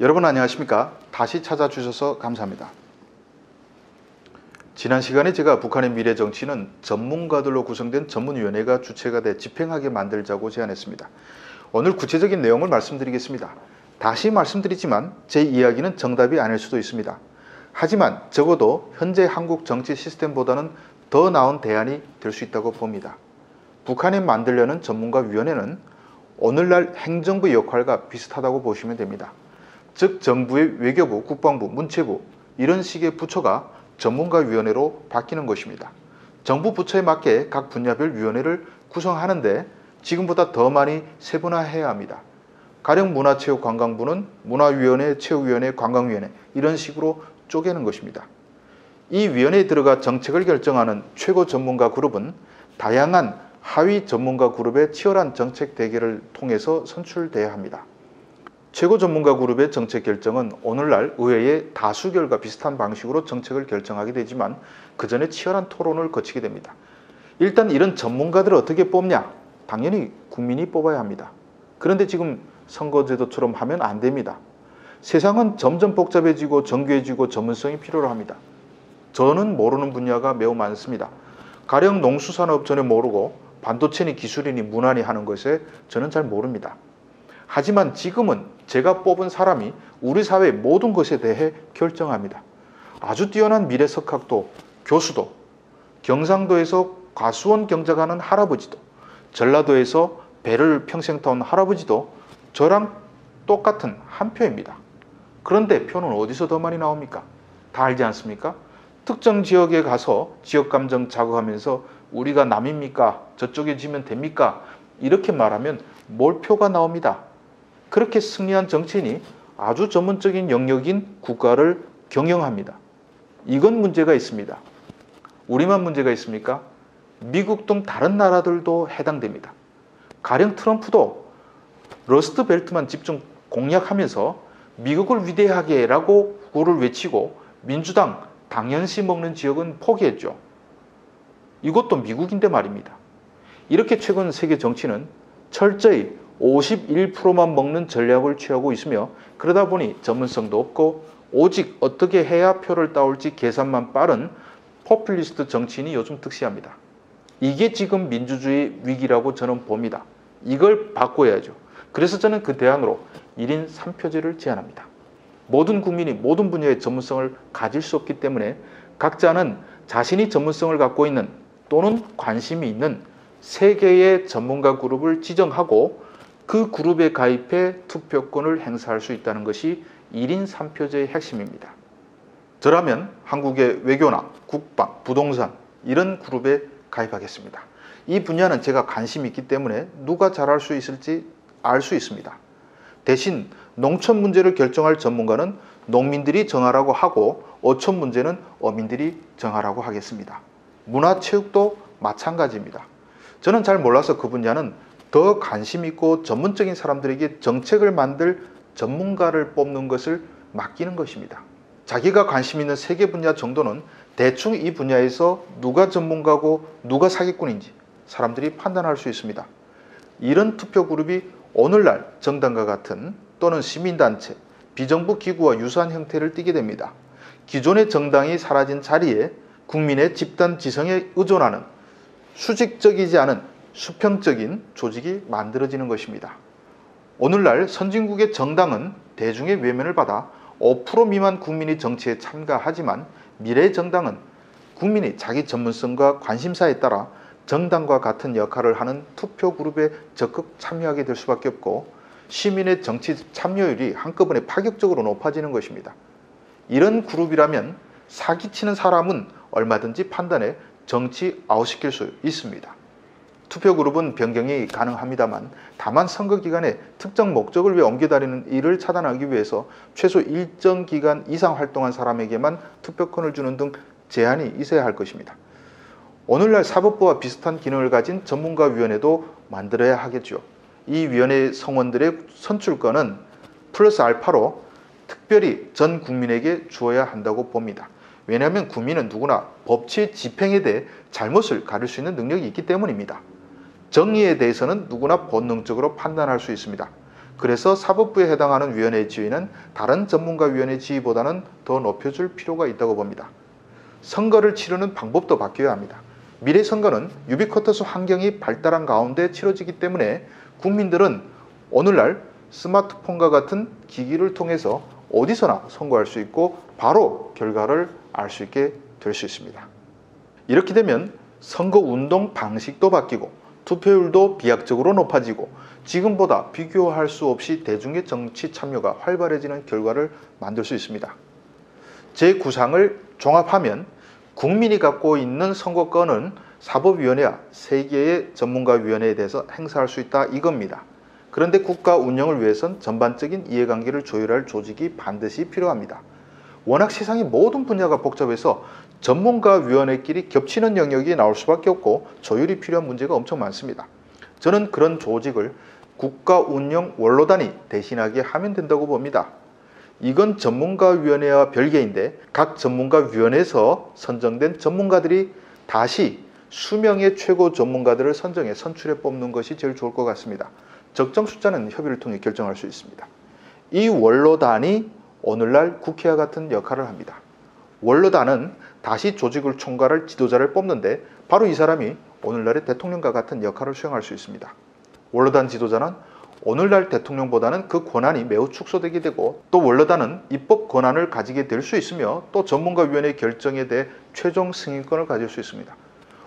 여러분 안녕하십니까? 다시 찾아주셔서 감사합니다. 지난 시간에 제가 북한의 미래 정치는 전문가들로 구성된 전문위원회가 주체가 돼 집행하게 만들자고 제안했습니다. 오늘 구체적인 내용을 말씀드리겠습니다. 다시 말씀드리지만 제 이야기는 정답이 아닐 수도 있습니다. 하지만 적어도 현재 한국 정치 시스템보다는 더 나은 대안이 될 수 있다고 봅니다. 북한에 만들려는 전문가위원회는 오늘날 행정부 역할과 비슷하다고 보시면 됩니다. 즉 정부의 외교부, 국방부, 문체부 이런 식의 부처가 전문가위원회로 바뀌는 것입니다. 정부 부처에 맞게 각 분야별 위원회를 구성하는데 지금보다 더 많이 세분화해야 합니다. 가령 문화체육관광부는 문화위원회, 체육위원회, 관광위원회 이런 식으로 쪼개는 것입니다. 이 위원회에 들어가 정책을 결정하는 최고 전문가 그룹은 다양한 하위 전문가 그룹의 치열한 정책 대결을 통해서 선출돼야 합니다. 최고 전문가 그룹의 정책 결정은 오늘날 의회의 다수결과 비슷한 방식으로 정책을 결정하게 되지만 그 전에 치열한 토론을 거치게 됩니다. 일단 이런 전문가들을 어떻게 뽑냐? 당연히 국민이 뽑아야 합니다. 그런데 지금 선거제도처럼 하면 안 됩니다. 세상은 점점 복잡해지고 정교해지고 전문성이 필요로 합니다. 저는 모르는 분야가 매우 많습니다. 가령 농수산업 전혀 모르고 반도체니 기술이니 문화니 하는 것에 저는 잘 모릅니다. 하지만 지금은 제가 뽑은 사람이 우리 사회의 모든 것에 대해 결정합니다. 아주 뛰어난 미래석학도, 교수도, 경상도에서 과수원 경작하는 할아버지도, 전라도에서 배를 평생 타온 할아버지도 저랑 똑같은 한 표입니다. 그런데 표는 어디서 더 많이 나옵니까? 다 알지 않습니까? 특정 지역에 가서 지역감정 자극하면서 우리가 남입니까? 저쪽에 지면 됩니까? 이렇게 말하면 몰표가 나옵니다. 그렇게 승리한 정치인이 아주 전문적인 영역인 국가를 경영합니다. 이건 문제가 있습니다. 우리만 문제가 있습니까? 미국 등 다른 나라들도 해당됩니다. 가령 트럼프도 러스트 벨트만 집중 공략하면서 미국을 위대하게 라고 구호를 외치고 민주당 당연시 먹는 지역은 포기했죠. 이것도 미국인데 말입니다. 이렇게 최근 세계 정치는 철저히 51%만 먹는 전략을 취하고 있으며 그러다 보니 전문성도 없고 오직 어떻게 해야 표를 따올지 계산만 빠른 포퓰리스트 정치인이 요즘 득세합니다. 이게 지금 민주주의 위기라고 저는 봅니다. 이걸 바꿔야죠. 그래서 저는 그 대안으로 1인 3표제를 제안합니다. 모든 국민이 모든 분야의 전문성을 가질 수 없기 때문에 각자는 자신이 전문성을 갖고 있는 또는 관심이 있는 3개의 전문가 그룹을 지정하고 그 그룹에 가입해 투표권을 행사할 수 있다는 것이 1인 3표제의 핵심입니다. 저라면 한국의 외교나 국방, 부동산 이런 그룹에 가입하겠습니다. 이 분야는 제가 관심이 있기 때문에 누가 잘할 수 있을지 알 수 있습니다. 대신 농촌 문제를 결정할 전문가는 농민들이 정하라고 하고 어촌 문제는 어민들이 정하라고 하겠습니다. 문화체육도 마찬가지입니다. 저는 잘 몰라서 그 분야는 더 관심 있고 전문적인 사람들에게 정책을 만들 전문가를 뽑는 것을 맡기는 것입니다. 자기가 관심 있는 3개 분야 정도는 대충 이 분야에서 누가 전문가고 누가 사기꾼인지 사람들이 판단할 수 있습니다. 이런 투표 그룹이 오늘날 정당과 같은 또는 시민단체, 비정부 기구와 유사한 형태를 띠게 됩니다. 기존의 정당이 사라진 자리에 국민의 집단 지성에 의존하는 수직적이지 않은 수평적인 조직이 만들어지는 것입니다. 오늘날 선진국의 정당은 대중의 외면을 받아 5% 미만 국민이 정치에 참가하지만 미래의 정당은 국민이 자기 전문성과 관심사에 따라 정당과 같은 역할을 하는 투표 그룹에 적극 참여하게 될 수밖에 없고 시민의 정치 참여율이 한꺼번에 파격적으로 높아지는 것입니다. 이런 그룹이라면 사기치는 사람은 얼마든지 판단해 정치 아웃시킬 수 있습니다. 투표 그룹은 변경이 가능합니다만 다만 선거 기간에 특정 목적을 위해 옮겨다니는 일을 차단하기 위해서 최소 일정 기간 이상 활동한 사람에게만 투표권을 주는 등 제한이 있어야 할 것입니다. 오늘날 사법부와 비슷한 기능을 가진 전문가위원회도 만들어야 하겠죠. 이 위원회 성원들의 선출권은 플러스 알파로 특별히 전 국민에게 주어야 한다고 봅니다. 왜냐하면 국민은 누구나 법치 집행에 대해 잘못을 가릴 수 있는 능력이 있기 때문입니다. 정의에 대해서는 누구나 본능적으로 판단할 수 있습니다. 그래서 사법부에 해당하는 위원회의 지위는 다른 전문가위원회 지위보다는 더 높여줄 필요가 있다고 봅니다. 선거를 치르는 방법도 바뀌어야 합니다. 미래 선거는 유비쿼터스 환경이 발달한 가운데 치러지기 때문에 국민들은 오늘날 스마트폰과 같은 기기를 통해서 어디서나 선거할 수 있고 바로 결과를 알 수 있게 될 수 있습니다. 이렇게 되면 선거운동 방식도 바뀌고 투표율도 비약적으로 높아지고 지금보다 비교할 수 없이 대중의 정치 참여가 활발해지는 결과를 만들 수 있습니다. 제 구상을 종합하면 국민이 갖고 있는 선거권은 사법위원회와 3개의 전문가위원회에 대해서 행사할 수 있다 이겁니다. 그런데 국가 운영을 위해선 전반적인 이해관계를 조율할 조직이 반드시 필요합니다. 워낙 세상의 모든 분야가 복잡해서 전문가위원회끼리 겹치는 영역이 나올 수밖에 없고 조율이 필요한 문제가 엄청 많습니다. 저는 그런 조직을 국가운영 원로단이 대신하게 하면 된다고 봅니다. 이건 전문가위원회와 별개인데 각 전문가위원회에서 선정된 전문가들이 다시 수명의 최고 전문가들을 선정해 선출해 뽑는 것이 제일 좋을 것 같습니다. 적정 숫자는 협의를 통해 결정할 수 있습니다. 이 원로단이 오늘날 국회와 같은 역할을 합니다. 원로단은 다시 조직을 총괄할 지도자를 뽑는데 바로 이 사람이 오늘날의 대통령과 같은 역할을 수행할 수 있습니다. 원로단 지도자는 오늘날 대통령보다는 그 권한이 매우 축소되게 되고 또 원로단은 입법 권한을 가지게 될 수 있으며 또 전문가위원회 결정에 대해 최종 승인권을 가질 수 있습니다.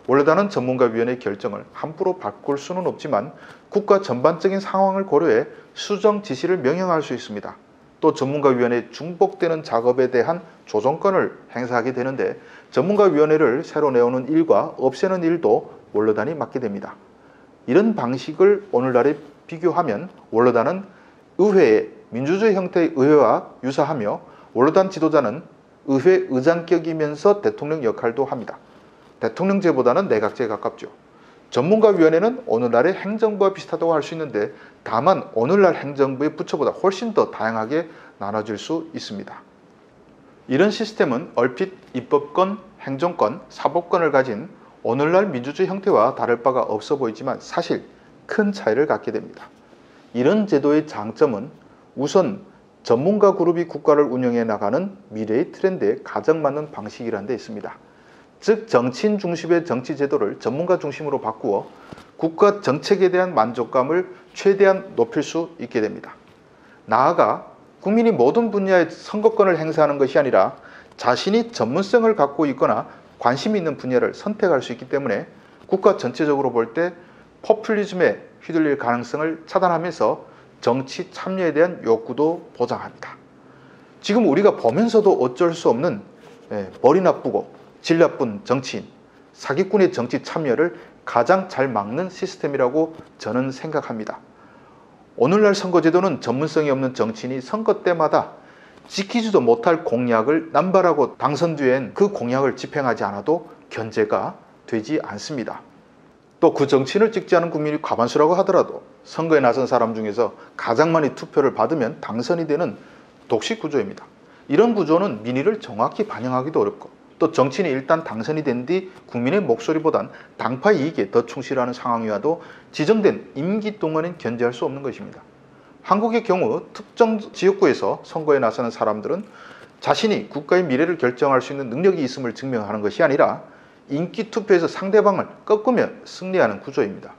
원로단은 전문가위원회 결정을 함부로 바꿀 수는 없지만 국가 전반적인 상황을 고려해 수정 지시를 명령할 수 있습니다. 또 전문가위원회 중복되는 작업에 대한 조정권을 행사하게 되는데 전문가위원회를 새로 내오는 일과 없애는 일도 원로단이 맡게 됩니다. 이런 방식을 오늘날에 비교하면 원로단은 의회의 민주주의 형태의 의회와 유사하며 원로단 지도자는 의회 의장격이면서 대통령 역할도 합니다. 대통령제보다는 내각제에 가깝죠. 전문가위원회는 오늘날의 행정부와 비슷하다고 할 수 있는데 다만 오늘날 행정부의 부처보다 훨씬 더 다양하게 나눠질 수 있습니다. 이런 시스템은 얼핏 입법권, 행정권, 사법권을 가진 오늘날 민주주의 형태와 다를 바가 없어 보이지만 사실 큰 차이를 갖게 됩니다. 이런 제도의 장점은 우선 전문가 그룹이 국가를 운영해 나가는 미래의 트렌드에 가장 맞는 방식이라는 데 있습니다. 즉 정치인 중심의 정치 제도를 전문가 중심으로 바꾸어 국가 정책에 대한 만족감을 최대한 높일 수 있게 됩니다. 나아가 국민이 모든 분야의 선거권을 행사하는 것이 아니라 자신이 전문성을 갖고 있거나 관심 있는 분야를 선택할 수 있기 때문에 국가 전체적으로 볼 때 포퓰리즘에 휘둘릴 가능성을 차단하면서 정치 참여에 대한 욕구도 보장합니다. 지금 우리가 보면서도 어쩔 수 없는 머리 나쁘고 질 나쁜 정치인, 사기꾼의 정치 참여를 가장 잘 막는 시스템이라고 저는 생각합니다. 오늘날 선거제도는 전문성이 없는 정치인이 선거 때마다 지키지도 못할 공약을 남발하고 당선 뒤엔 그 공약을 집행하지 않아도 견제가 되지 않습니다. 또 그 정치인을 찍지 않은 국민이 과반수라고 하더라도 선거에 나선 사람 중에서 가장 많이 투표를 받으면 당선이 되는 독식 구조입니다. 이런 구조는 민의를 정확히 반영하기도 어렵고 또 정치인이 일단 당선이 된 뒤 국민의 목소리보단 당파 이익에 더 충실하는 상황이와도 지정된 임기 동안엔 견제할 수 없는 것입니다. 한국의 경우 특정 지역구에서 선거에 나서는 사람들은 자신이 국가의 미래를 결정할 수 있는 능력이 있음을 증명하는 것이 아니라 인기 투표에서 상대방을 꺾으면 승리하는 구조입니다.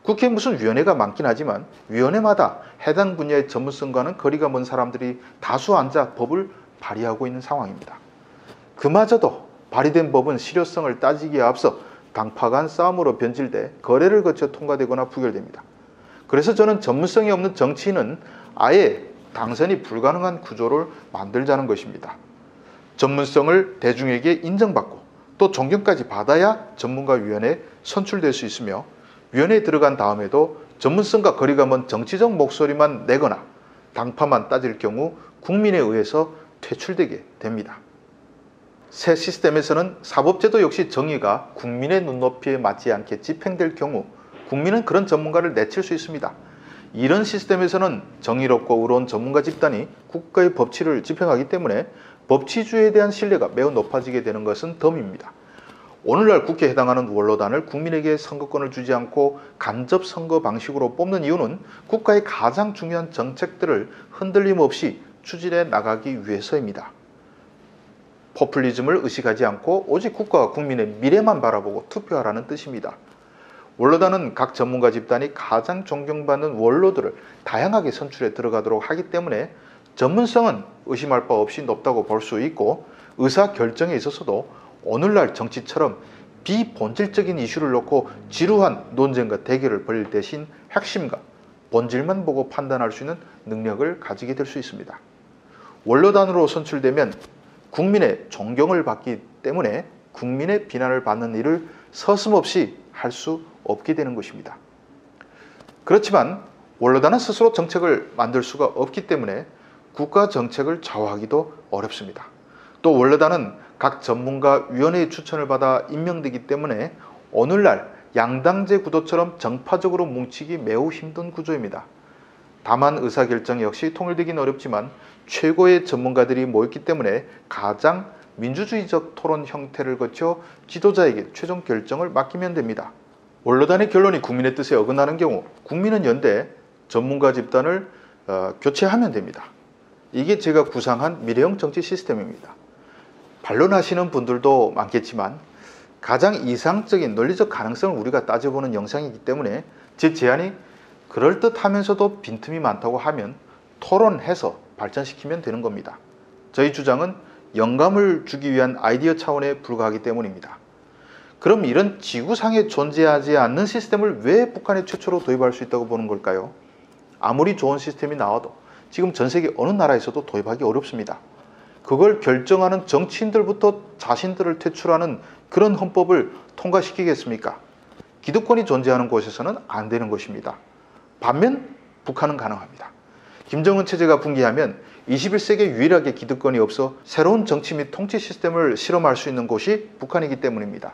국회에 무슨 위원회가 많긴 하지만 위원회마다 해당 분야의 전문성과는 거리가 먼 사람들이 다수 앉아 법을 발의하고 있는 상황입니다. 그마저도 발의된 법은 실효성을 따지기에 앞서 당파 간 싸움으로 변질돼 거래를 거쳐 통과되거나 부결됩니다. 그래서 저는 전문성이 없는 정치인은 아예 당선이 불가능한 구조를 만들자는 것입니다. 전문성을 대중에게 인정받고 또 존경까지 받아야 전문가위원회에 선출될 수 있으며 위원회에 들어간 다음에도 전문성과 거리가 먼 정치적 목소리만 내거나 당파만 따질 경우 국민에 의해서 퇴출되게 됩니다. 새 시스템에서는 사법제도 역시 정의가 국민의 눈높이에 맞지 않게 집행될 경우 국민은 그런 전문가를 내칠 수 있습니다. 이런 시스템에서는 정의롭고 의로운 전문가 집단이 국가의 법치를 집행하기 때문에 법치주의에 대한 신뢰가 매우 높아지게 되는 것은 덤입니다. 오늘날 국회에 해당하는 원로단을 국민에게 선거권을 주지 않고 간접 선거 방식으로 뽑는 이유는 국가의 가장 중요한 정책들을 흔들림 없이 추진해 나가기 위해서입니다. 포퓰리즘을 의식하지 않고 오직 국가와 국민의 미래만 바라보고 투표하라는 뜻입니다. 원로단은 각 전문가 집단이 가장 존경받는 원로들을 다양하게 선출해 들어가도록 하기 때문에 전문성은 의심할 바 없이 높다고 볼 수 있고, 의사결정에 있어서도 오늘날 정치처럼 비본질적인 이슈를 놓고 지루한 논쟁과 대결을 벌일 대신 핵심과 본질만 보고 판단할 수 있는 능력을 가지게 될 수 있습니다. 원로단으로 선출되면 국민의 존경을 받기 때문에 국민의 비난을 받는 일을 서슴없이 할 수 없게 되는 것입니다. 그렇지만 원로단은 스스로 정책을 만들 수가 없기 때문에 국가 정책을 좌우하기도 어렵습니다. 또 원로단은 각 전문가 위원회의 추천을 받아 임명되기 때문에 오늘날 양당제 구도처럼 정파적으로 뭉치기 매우 힘든 구조입니다. 다만 의사결정 역시 통일되긴 어렵지만 최고의 전문가들이 모였기 때문에 가장 민주주의적 토론 형태를 거쳐 지도자에게 최종 결정을 맡기면 됩니다. 원로단의 결론이 국민의 뜻에 어긋나는 경우 국민은 연대 전문가 집단을 교체하면 됩니다. 이게 제가 구상한 미래형 정치 시스템입니다. 반론하시는 분들도 많겠지만 가장 이상적인 논리적 가능성을 우리가 따져보는 영상이기 때문에 제 제안이 그럴듯하면서도 빈틈이 많다고 하면 토론해서 발전시키면 되는 겁니다. 저희 주장은 영감을 주기 위한 아이디어 차원에 불과하기 때문입니다. 그럼 이런 지구상에 존재하지 않는 시스템을 왜 북한에 최초로 도입할 수 있다고 보는 걸까요? 아무리 좋은 시스템이 나와도 지금 전 세계 어느 나라에서도 도입하기 어렵습니다. 그걸 결정하는 정치인들부터 자신들을 퇴출하는 그런 헌법을 통과시키겠습니까? 기득권이 존재하는 곳에서는 안 되는 것입니다. 반면 북한은 가능합니다. 김정은 체제가 붕괴하면 21세기에 유일하게 기득권이 없어 새로운 정치 및 통치 시스템을 실험할 수 있는 곳이 북한이기 때문입니다.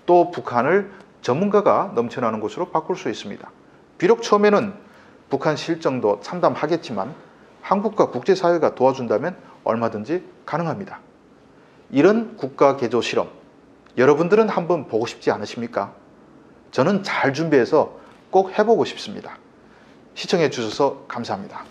또 북한을 전문가가 넘쳐나는 곳으로 바꿀 수 있습니다. 비록 처음에는 북한 실정도 참담하겠지만 한국과 국제사회가 도와준다면 얼마든지 가능합니다. 이런 국가 개조 실험, 여러분들은 한번 보고 싶지 않으십니까? 저는 잘 준비해서 꼭 해보고 싶습니다. 시청해 주셔서 감사합니다.